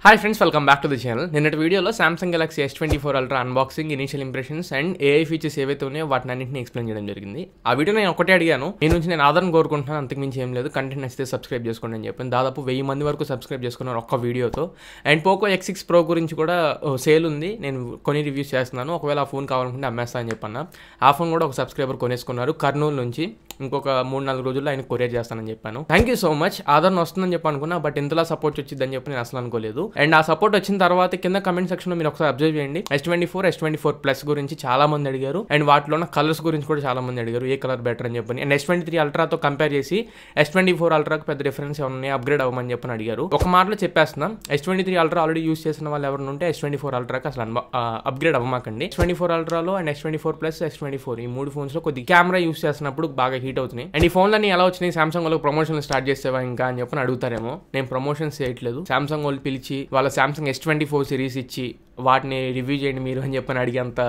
Hi friends, welcome back to the channel. నిన్నటి వీడియోలో Samsung Galaxy S24 ultra unboxing, initial impressions and AI features ఏవైతే ఉన్నాయో వాటిని అన్నింటినీ ఎక్స్ప్లెయిన్ చేయడం జరిగింది. ఆ వీడియో నేను ఒకటే అడిగాను, మీ నుంచి నేను ఆదరణ కోరుకుంటున్నాను, అంతకుమించి ఏం లేదు. కంటెంట్ నచ్చితే సబ్స్క్రైబ్ చేసుకోండి అని చెప్పాను. దాదాపు 1000 మంది వరకు సబ్స్క్రైబ్ చేసుకున్నారు ఒక్క వీడియోతో. అండ్ పోకో X6 Pro గురించి కూడా సేల్ ఉంది, నేను కొన్ని రివ్యూస్ చేస్తున్నాను. ఒకవేళ ఆ ఫోన్ కావాలనుకుంటే అమ్మేస్తా అని చెప్పన్నా. ఆ ఫోన్ కూడా ఒక సబ్స్క్రైబర్ కొనేసుకున్నారు కర్నూలు నుంచి. ఇంకొక 3-4 రోజుల్లో ఆయన కొరియర్ చేస్తానని చెప్పాను. Thank you so much. ఆదరణ వస్తుందని చెప్పి అనుకున్నా, బట్ ఇంతలా సపోర్ట్ వచ్చిందని చెప్పి నేను అసలు అనుకోలేదు. అండ్ ఆ సపోర్ట్ వచ్చిన తర్వాత కింద కమెంట్ సెక్షన్ లో మీరు ఒకసారి అబ్జర్వ్ చేయండి. S24 Plus గురించి చాలా మంది అడిగారు. అండ్ వాటిలో ఉన్న కలర్స్ గురించి కూడా చాలా మంది అడిగారు, ఏ కలర్ బెటర్ అని చెప్పని. అండ్ S23 అల్ట్రాతో కంపేర్ చేసి S24 అల్ట్రాకి పెద్ద డిఫరెన్స్ ఏమన్నా అప్గ్రేడ్ అవ్వమని చెప్పని అడిగారు. ఒక మాటలో చెప్పేస్తున్నాం, S23 అల్ట్రా ఆల్రెడీ యూస్ చేసిన వాళ్ళు ఎవరైనా ఉంటే S24 అల్ట్రాకి అసలు అప్గ్రేడ్ అవ్వమాకండి. S24 అల్ట్రాలో అండ్ S24 Plus, S24 ఈ 3 ఫోన్స్ లో కొద్ది కెమెరా యూస్ చేస్తున్నప్పుడు బాగా హీట్ అవుతున్నాయి. అండ్ ఈ ఫోన్లన్నీ ఎలా వచ్చినాయి, సామ్సంగ్ వాళ్ళకి ప్రమోషన్లు స్టార్ట్ చేసేవా ఇంకా అని చెప్పని అడుగుతారేమో. నేను ప్రమోషన్స్ చేయట్లేదు. సామ్సంగ్ వాళ్ళు పిలిచి వాళ్ళ సామ్సంగ్ S24 సిరీస్ ఇచ్చి వాటిని రివ్యూ చేయండి మీరు అని చెప్పని అడిగేంత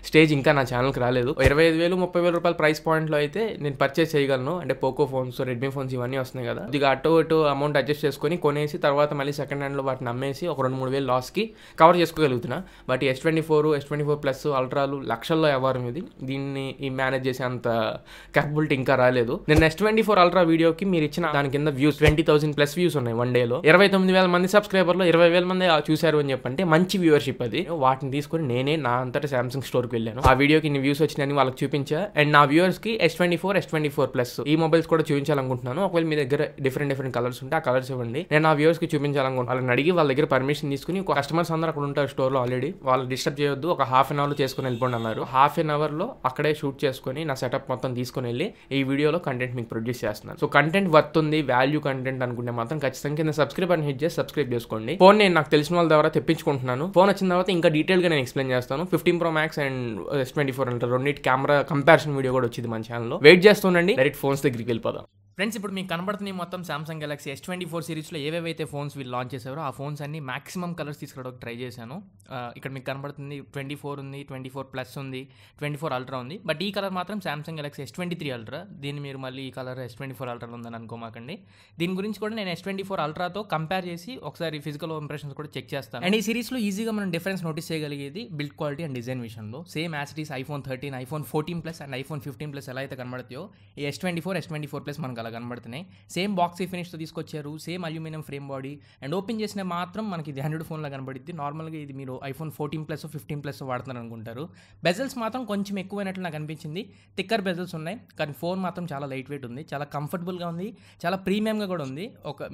స్టేజ్ ఇంకా నా ఛానల్కి రాలేదు. 25,000 30,000 రూపాయల ప్రైస్ పాయింట్లో అయితే నేను పర్చేస్ చేయగలను. అంటే పోకో ఫోన్స్, రెడ్మీ ఫోన్స్ ఇవన్నీ వస్తున్నాయి కదా, కొద్దిగా అటు ఇటు అమౌంట్ అడ్జస్ట్ చేసుకొని కొనేసి తర్వాత మళ్ళీ సెకండ్ హ్యాండ్లో వాటిని అమ్మేసి ఒక 2-3 వేలు లాస్కి కవర్ చేసుకోగలుగుతున్నా. బట్ S24 Plus అల్ట్రాలు లక్షల్లో వ్యవహారం ఇది. దీన్ని మేనేజ్ చేసే అంత క్యాపబిలిటీ ఇంకా రాలేదు. నేను S24 అల్ట్రా వీడియోకి మీరు ఇచ్చిన దాని కింద వ్యూస్ 20,000+ వ్యూస్ ఉన్నాయి వన్ డేలో. 29,000 మంది సబ్స్క్రైబర్లో 20,000 మంది చూశారు అని చెప్పంటే మంచి వ్యూవర్షిప్ అది. వాటిని తీసుకొని నేనే నా అంతటా సామ్సంగ్ స్టోర్కి వెళ్ళాను. ఆ వీడియోకి ఇన్ని వ్యూస్ వచ్చినాయని వాళ్ళకి చూపించా. అండ్ నా వ్యూవర్స్ కి S24 Plus ఈ మొబైల్స్ కూడా చూపించాలనుకుంటున్నాను. ఒకవేళ మీ దగ్గర డిఫరెంట్ కలర్స్ ఉంటే ఆ కలర్స్ ఇవ్వండి, నేను ఆ వ్యూవర్స్ కి చూపించాలనుకుంటున్నాను. వాళ్ళని అడిగి వాళ్ళ దగ్గర పర్మిషన్ తీసుకుని, కస్టమర్స్ అందరూ అక్కడ ఉంటారు స్టోర్ లో ఆల్రెడీ, వాళ్ళు డిస్టర్బ్ చేయొద్దు, ఒక ½ అన్ అవర్ చేసుకుని వెళ్ళిపోండి అన్నారు. ½ అన్ అవర్ లో అక్కడే షూట్ చేసుకుని నా సెటప్ మొత్తం తీసుకుని వెళ్ళి ఈ వీడియోలో కంటెంట్ మీకు ప్రొడ్యూస్ చేస్తున్నాను. సో కంటెంట్ వర్త్ ఉంది, వాల్యూ కంటెంట్ అనుకుంటే మాత్రం ఖచ్చితంగా కింద సబ్స్క్రైబ్ అని హిట్ చేసి సబ్స్క్రైబ్ చేసుకోండి. ఫోన్ నేను నాకు తెలిసిన వాళ్ళ ద్వారా తెప్పించుకుంటున్నాను. ఫోన్ వచ్చిన తర్వాత ఇంకా డీటెయిల్గా నేను ఎక్స్ప్లెయిన్ చేస్తాను. 15 Pro Max అండ్ S24 అంటే రెండింటి కెమెరా కంపారిజన్ వీడియో కూడా వచ్చింది మన ఛానల్లో. వెయిట్ చేస్తుండండి, డైరెక్ట్ ఫోన్స్ దగ్గరికి వెళ్ళిపోదాం. ఫ్రెండ్స్, ఇప్పుడు మీకు కనబడుతున్నాయి మొత్తం సామ్సంగ్ గెలాక్సీ S24 సిరీస్లో ఏవేవైతే ఫోన్స్ వీళ్ళు లాంచ్ చేశారో ఆ ఫోన్స్ అన్ని మాక్సిమం కలర్స్ తీసుకురావడానికి ట్రై చేశాను. ఇక్కడ మీకు కనబడుతుంది 24 ఉంది, 24 Plus ఉంది, 24 అల్ట్రా ఉంది. బట్ ఈ కలర్ మాత్రం సామ్సంగ్ గెలాక్సీ S23 అల్ట్రా. దీన్ని మీరు మళ్ళీ ఈ కలర్ S24 అల్ట్రాలో ఉందని అనుకోమాకండి. దీని గురించి కూడా నేను S24 అల్ట్రాతో కంపేర్ చేసి ఒకసారి ఫిజికల్ ఇంప్రెషన్స్ కూడా చెక్ చేస్తాను. అండ్ ఈ సిరీస్లో ఈజీగా మనం డిఫరెన్స్ నోటీస్ చేయగలిగేది బిల్డ్ క్వాలిటీ అండ్ డిజైన్ విషయంలో. Same as it is iPhone 13, iPhone 14 Plus and iPhone 15 Plus ఎలా అయితే కనబడతాయో ఈ S24 Plus మనకు అలా కనబడుతున్నాయి. సేమ్ బాక్సీ ఫినిష్తో తీసుకొచ్చారు, same aluminium frame body. And open చేసిన మాత్రం మనకి ఇది 100 ఫోన్లా కనబడుద్ది. నార్మల్గా ఇది మీరు iPhone 14 Plus 15 Plus వాడుతున్నారు అనుకుంటారు. బెజల్స్ మాత్రం కొంచెం ఎక్కువైనట్లు నాకు అనిపించింది. థిక్కర్ బెజల్స్ ఉన్నాయి, కానీ ఫోన్ మాత్రం చాలా లైట్ వెయిట్ ఉంది, చాలా కంఫర్టబుల్గా ఉంది, చాలా ప్రీమియంగా కూడా ఉంది.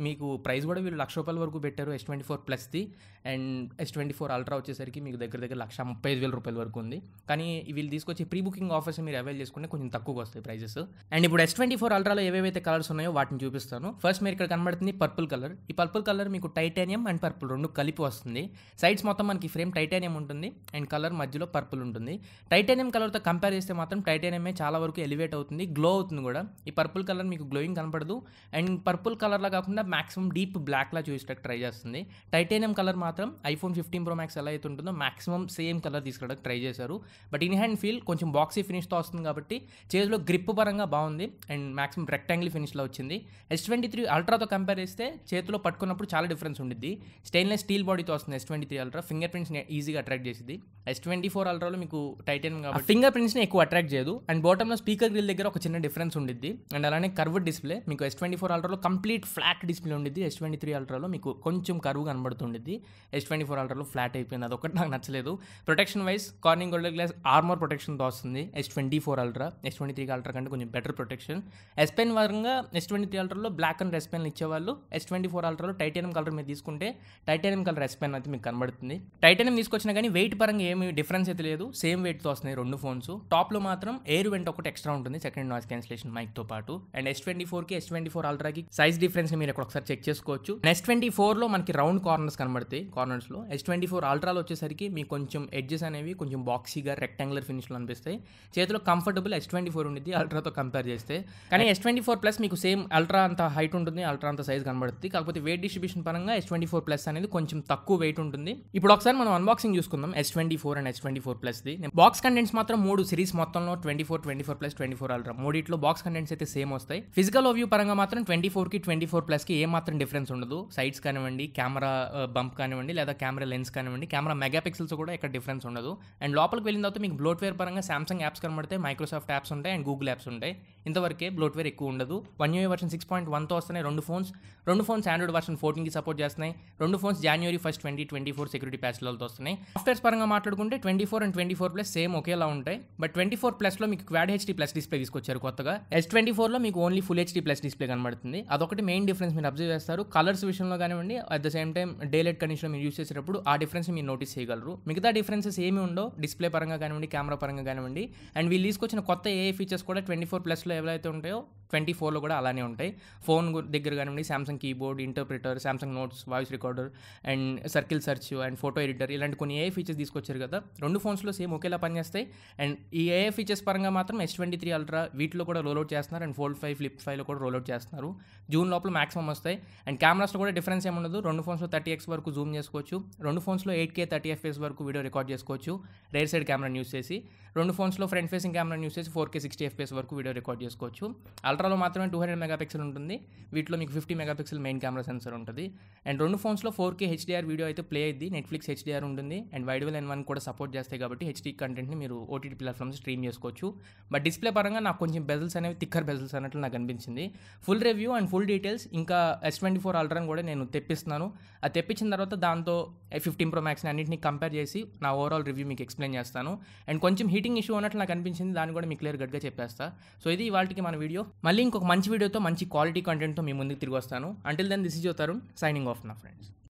మీకు ప్రైస్ కూడా వీళ్ళు ₹1,00,000 వరకు పెట్టారు S24 Plusది. అండ్ S24 అల్ట్రా వచ్చేసరికి మీకు దగ్గర ₹135,000 వరకు ఉంది. కానీ వీళ్ళు తీసుకొచ్చి ప్రీ బుకింగ్ ఆఫర్స్ మీరు అవైల్ చేసుకుంటే కొంచెం తక్కువగా వస్తాయి ప్రైజెస్. అండ్ ఇప్పుడు S24 అల్ట్రాలో ఏవేవైతే కలర్స్ ఉన్నాయో వాటిని చూపిస్తాను. ఫస్ట్ మీరు ఇక్కడ కనబడుతుంది పర్పుల్ కలర్. ఈ పర్పుల్ కలర్ మీకు టైటానియం అండ్ పర్పుల్ రెండు కలిపి వస్తుంది. సైడ్స్ మొత్తం మనకి ఫ్రేమ్ టైటానియం ఉంటుంది అండ్ కలర్ మధ్యలో పర్పుల్ ఉంటుంది. టైటానియం కలర్తో కంపేర్ చేస్తే మాత్రం టైటానియమే చాలా వరకు ఎలివేట్ అవుతుంది, గ్లో అవుతుంది కూడా. ఈ పర్పుల్ కలర్ మీకు గ్లోయింగ్ కనపడదు. అండ్ పర్పుల్ కలర్లా కాకుండా మాక్సిమం డీప్ బ్లాక్లా చూసేటట్టు ట్రై చేస్తుంది. టైటానియం కలర్ మాత్రం iPhone 15 Pro Max ఎలా అయితే ఉంటుందో మాక్సిమం సేమ్ కలర్ తీసుకురావడానికి ట్రై చేశారు. బట్ ఇన్ హ్యాండ్ ఫీల్ కొంచెం బాక్సీ ఫినిష్తో వస్తుంది కాబట్టి చేతిలో గ్రిప్ పరంగా బాగుంది అండ్ మాక్సిమం రెక్టాంగిల్ ఫినిష్లో వచ్చింది. S23 అల్ట్రాతో కంపేర్ చేస్తే చేతిలో పట్టుకున్నప్పుడు చాలా డిఫరెన్స్ ఉండిద్ది. స్టెయిన్లెస్ స్టీల్ బాడీతో వస్తుంది S23 అల్ట్రా. ఫింగర్ ప్రింట్స్ని ఈజీగా అట్రాక్ట్ చేసింది. S24 అల్ట్రాలో మీకు టైటానియం కాబట్టి ఫింగర్ ప్రింట్స్ని ఎక్కువ అట్రాక్ట్ చేయదు. అండ్ బాటంలో స్పీకర్ గ్రిల్ దగ్గర ఒక చిన్న డిఫరెన్స్ ఉండిద్ది. అండ్ అలానే కర్వ్డ్ డిస్ప్లే మీకు S24 అల్ట్రాలో కంప్లీట్ ఫ్లాట్ డిస్ప్లే ఉండిద్ది. S23 అల్ట్రాలో మీకు కొంచెం కర్వ్ కనబడుతుండిద్ది. S24 అల్ట్రాలో ఫ్లాట్ అయిపోయింది, అదొకటి నాకు నచ్చలేదు. Protection wise Corning gold glass armour ప్రొటెక్షన్తో వస్తుంది S24 అల్ట్రా. S23 అల్ట్రా కంటే కొంచెం బెటర్ ప్రొటెక్షన్. S Pen పరంగా S23 అల్ట్రాలో బ్లాక్ అండ్ S Pen ఇచ్చేవాళ్ళు. S24 అల్ట్రాలో టైటానియం కలర్ మీద తీసుకుంటే టైటానియం కలర్ S Pen అయితే మీకు కనబడుతుంది. టైటానియం తీసుకొచ్చినా కానీ వెయిట్ పరంగా ఏమి డిఫరెన్స్ అయితే లేదు, సేమ్ వెయిట్తో వస్తున్నాయి రెండు ఫోన్స్. టాప్లో మాత్రం ఎయిర్ వెంట్ ఒకటి ఎక్స్ట్రా ఉంటుంది, సెకండ్ నాయిస్ క్యాన్సిలేషన్ మైక్తో పాటు. అండ్ S24కి S24 అల్ట్రాకి సైజ్ డిఫరెన్స్ మీరు ఇక్కడ ఒకసారి చెక్ చేసుకోవచ్చు. S24లో మనకి రౌండ్ కార్నర్స్ కనబడతాయి, కార్నర్స్లో. S24 అల్ట్రాలో వచ్చేసరికి మీకు కొంచెం ఎడ్జెస్ అనేవి కొంచెం బాక్సీగా రెక్టాంగులర్ ఫినిష్లో అనిపిస్తాయి. చేతిలో కంఫర్టబుల్ S24 ఉండిద్ది అల్ట్రాతో కంపేర్ చేస్తే. కానీ S24 ప్లస్ మీకు సేమ్ అల్ట్రా అంత హైట్ ఉంటుంది, అల్ట్రా అంత సైజ్ కనబడుతుంది. కాకపోతే వెయిట్ డిస్ట్రిబ్యూషన్ పరంగా S24 ప్లస్ అనేది కొంచెం తక్కువ వెయిట్ ఉంటుంది. ఇప్పుడు ఒకసారి మనం అన్బాక్సింగ్ చూసుకుందాం S24 and S24 ప్లస్ది. Box contents మాత్రం 3 సిరీస్ మొత్తంలో 24, 24 ప్లస్, 24 అల్ట్రా మూడిట్లో బాక్స్ కంటెంట్స్ అయితే సేమ్ వస్తాయి. ఫిజికల్ ఓవ్యూ పరంగా మాత్రం 24కి 24 ప్లస్కి ఏ మాత్రం డిఫరెన్స్ ఉండదు. సైడ్స్ కానివ్వండి, కెమెరా బంప్ కానివ్వండి, లేదా కెమెరా లెన్స్ కానివ్వండి, కెమెరా మెగా పిక్సెల్స్ కూడా ఇక్కడ డిఫరెన్స్ ఉండదు. అండ్ లోపలికి వెళ్ళిన తర్వాత మీకు బ్లోట్వేర్ పరంగా సామ్సంగ్ యాప్స్ కనబడతాయి, మైక్రోసాఫ్ట్ యాప్స్ ఉంటాయి అండ్ గూగుల్ యాప్స్ ఉంటాయి. ఇంతవరకే బ్లోట్వేర్ ఎక్కువ ఉండదు. One UI వర్షన్ 6.1తో వస్తున్నాయి రెండు ఫోన్స్ ఆండ్రాయిడ్ వర్షన్ 14కి సపోర్ట్ చేస్తున్నాయి. రెండు ఫోన్స్ January 1, 2024 సెక్యూరిటీ ప్యాచ్లతో వస్తున్నాయి. సాఫ్ట్వేర్స్ పరంగా మాట్లాడుకుంటే 24 అండ్ 24 ప్లస్ సేమ్ ఒకేలా ఉంటాయి. బట్ 24 ప్లస్లో మీకు క్వాడ్ హెచ్డీ ప్లస్ డిస్ప్లే తీసుకొచ్చారు కొత్తగా. S24లో మీకు only full HD plus display కనబడుతుంది. అదొకటి మెయిన్ డిఫరెన్స్ మీరు అబ్జర్వ్ చేస్తారు. కలర్స్ విషయంలో కానివ్వండి, at the same time day light కండిషన్లో మీరు యూస్ చేసేటప్పుడు ఆ డిఫరెన్స్ మీరు నోటీస్ చేయగలరు. మిగతా డిఫరెన్సెస్ ఏమి ఉండవు డిస్ప్లే పరంగా కానివ్వండి, కెమెరా పరంగా కానివ్వండి. అండ్ వీళ్ళు తీసుకొచ్చిన కొత్త AI ఫీచర్స్ కూడా 24 ప్లస్లో ఏవైతే ఉంటాయో 24లో కూడా అలానే ఉంటాయి. ఫోన్ దగ్గర కానివ్వండి, Samsung keyboard, interpreter, Samsung notes, voice recorder and circle search and photo editor ఇలాంటి కొన్ని AI ఫీచర్స్ తీసుకొచ్చారు కదా. రెండు ఫోన్స్లో సేమ్ ఒకేలా పనిచేస్తాయి. అండ్ ఈ AI ఫీచర్స్ పరంగా మాత్రం S23 అల్ట్రా వీటిలో కూడా రోల్అవుట్ చేస్తున్నారు అండ్ Fold 5, Flip 5లో కూడా రోల్అవుట్ చేస్తున్నారు. జూన్ లోపల మాక్సిమం వస్తాయి. అండ్ కెమెరాస్లో కూడా డిఫరెన్స్ ఏమి ఉండదు. రెండు ఫోన్స్లో 30x వరకు జూమ్ చేసుకోవచ్చు. రెండు ఫోన్స్లో 8K 30fps వరకు వీడియో రికార్డ్ చేసుకోవచ్చు రేర్ సైడ్ కెమెరాని యూస్ చేసి. రెండు ఫోన్స్లో ఫ్రంట్ ఫేసింగ్ కెమెరాని యూస్ చేసి 4K 60fps వరకు వీడియో రికార్డ్ చేసుకోవచ్చు. అల్ట్రాలో మాత్రమే 200 మెగాపిక్సెల్ ఉంటుంది. వీటిలో మీకు 50 మెగాపిక్సెల్ మెయిన్ కెమెరా సెన్సర్ ఉంటుంది. అండ్ రెండు ఫోన్స్లో 4K HDR వీడియో అయితే ప్లే అయ్యింది. నెట్ఫ్లిక్స్ HDR ఉంటుంది అండ్ వైడ్వెల్ N1 కూడా సపోర్ట్ చేస్తాయి కాబట్టి HD కంటెంట్ని మీరు OTT ప్లాట్ఫామ్స్ స్ట్రీమ్ చేసుకోవచ్చు. బట్ డిస్ప్లే పరంగా నాకు కొంచెం బెజల్స్ అనేవి థిక్కర్ బెజల్స్ అన్నట్లు నాకు అనిపించింది. Full review and full details ఇంకా S24 అల్ట్రాని కూడా నేను తెప్పిస్తున్నాను. అది తెప్పించిన తర్వాత దాంతో 15 Pro Maxని అన్నింటినీ కంపేర్ చేసి నా ఓవరాల్ రివ్యూ మీకు ఎక్స్ప్లెయిన్ చేస్తాను. అండ్ కొంచెం హీటింగ్ ఇష్యూ అన్నట్లు నాకు అనిపించింది, దాన్ని కూడా మీకు క్లియర్ కట్గా చెప్పేస్తా. సో ఇది ఇవాళకి మన వీడియో. మళ్ళీ ఇంకొక మంచి వీడియోతో మంచి క్వాలిటీ కంటెంట్తో మీ ముందుకు తిరిగి వస్తాను. Until then this is your Tarun signing off నా ఫ్రెండ్స్.